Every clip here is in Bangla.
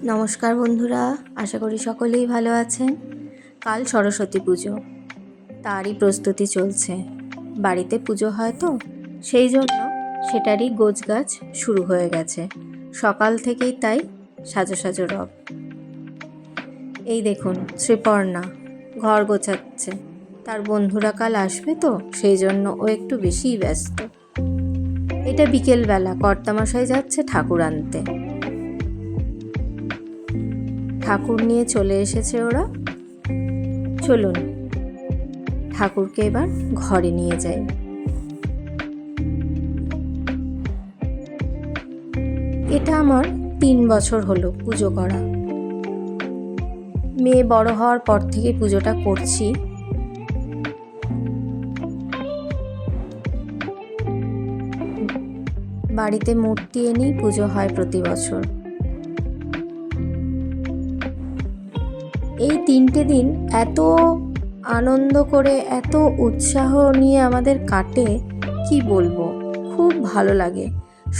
নমস্কার বন্ধুরা, আশা করি সকলেই ভালো আছেন। কাল সরস্বতী পুজো, তারই প্রস্তুতি চলছে। বাড়িতে পুজো হয় তো, সেই জন্য সেটারই গোছগাছ শুরু হয়ে গেছে। সকাল থেকেই তাই সাজো সাজো রব। এই দেখুন, শ্রীপর্ণা ঘর গোছাচ্ছে। তার বন্ধুরা কাল আসবে তো, সেই জন্য ও একটু বেশিই ব্যস্ত। এটা বিকেলবেলা, কর্তামশাই যাচ্ছে ঠাকুর আনতে। ঠাকুর নিয়ে চলে এসেছে ওরা। চলুন ঠাকুরকে এবার ঘরে নিয়ে যাই। এটা আমার 3 বছর হলো পুজো করা। মেয়ে বড় হওয়ার পর থেকে পুজোটা করছি। বাড়িতে মূর্তি এনেই পুজো হয় প্রতি বছর। এই 3টে দিন এত আনন্দ করে, এত উৎসাহ নিয়ে আমাদের কাটে, কি বলবো, খুব ভালো লাগে।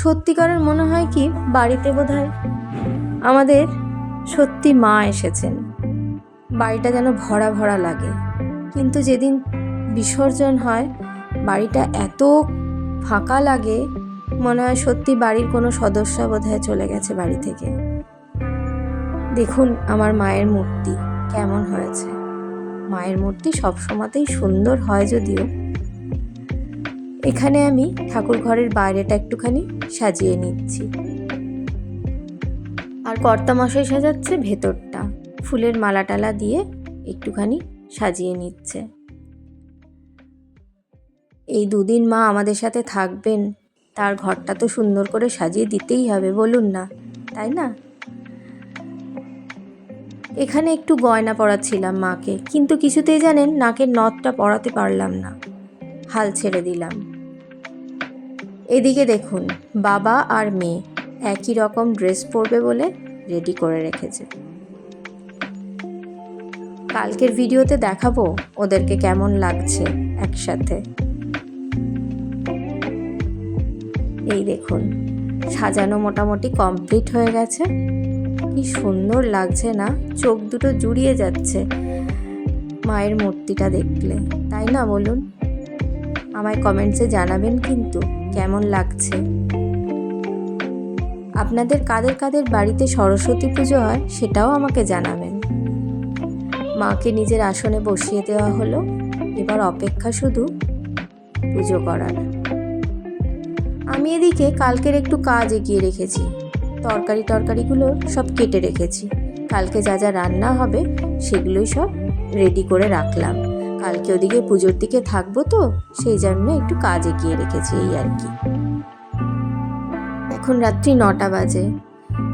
সত্যিকারের মনে হয় কি বাড়িতে বোধহয় আমাদের সত্যি মা এসেছেন। বাড়িটা যেন ভরা ভরা লাগে। কিন্তু যেদিন বিসর্জন হয়, বাড়িটা এত ফাঁকা লাগে, মনে হয় সত্যি বাড়ির কোনো সদস্য বোধহয় চলে গেছে বাড়ি থেকে। দেখুন আমার মায়ের মূর্তি কেমন হয়েছে। মায়ের মূর্তি সবসময়তেই সুন্দর হয়, যদিও এখানে আমি ঠাকুর ঘরের বাইরেটা একটুখানি সাজিয়ে নিচ্ছি, আর কর্তামশাই সাজাচ্ছে ভেতরটা, ফুলের মালা টালা দিয়ে একটুখানি সাজিয়ে নিচ্ছে। এই 2 দিন মা আমাদের সাথে থাকবেন, তার ঘরটা তো সুন্দর করে সাজিয়ে দিতেই হবে, বলুন না, তাই না? এখানে একটু গয়না পরাচ্ছিলাম মাকে, কিন্তু কিছুতেই জানেন নাকের নথটা পরাতে পারলাম না, হাল ছেড়ে দিলাম। এদিকে দেখুন, বাবা আর মেয়ে একই রকম ড্রেস পরবে বলে রেডি করে রেখেছে। কালকের ভিডিওতে দেখাবো ওদেরকে কেমন লাগছে একসাথে। এই দেখুন, সাজানো মোটামুটি কমপ্লিট হয়ে গেছে। কি সুন্দর লাগছে না, চোখ দুটো জুড়িয়ে যাচ্ছে মায়ের মূর্তিটা দেখলে, তাই না বলুন? আমায় কমেন্টসে জানাবেন কিন্তু কেমন লাগছে। আপনাদের কাদের কাদের বাড়িতে সরস্বতী পুজো হয় সেটাও আমাকে জানাবেন। মাকে নিজের আসনে বসিয়ে দেওয়া হলো, এবার অপেক্ষা শুধু পুজো করার। আমি এদিকে কালকের একটু কাজ এগিয়ে রেখেছি। তরকারিগুলো সব কেটে রেখেছি। কালকে যা যা রান্না হবে সেগুলোই সব রেডি করে রাখলাম। কালকে ওদিকে পুজোর দিকে থাকবো তো, সেই জন্য একটু কাজ এগিয়ে রেখেছি, এই আর কি। এখন রাত্রি 9টা বাজে।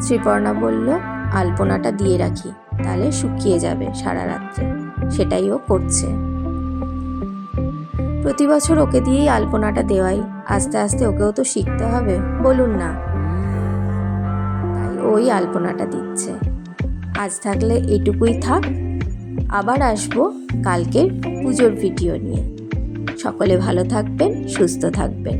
শ্রীপর্ণা বলল আলপনাটা দিয়ে রাখি, তাহলে শুকিয়ে যাবে সারা রাত্রে। সেটাই ও করছে। প্রতি বছর ওকে দিয়েই আলপনাটা দেওয়াই, আস্তে আস্তে ওকেও তো শিখতে হবে, বলুন না। তাই ওই আলপনাটা দিচ্ছে। আজ থাকলে এটুকুই থাক, আবার আসবো কালকের পুজোর ভিডিও নিয়ে। সকলে ভালো থাকবেন, সুস্থ থাকবেন।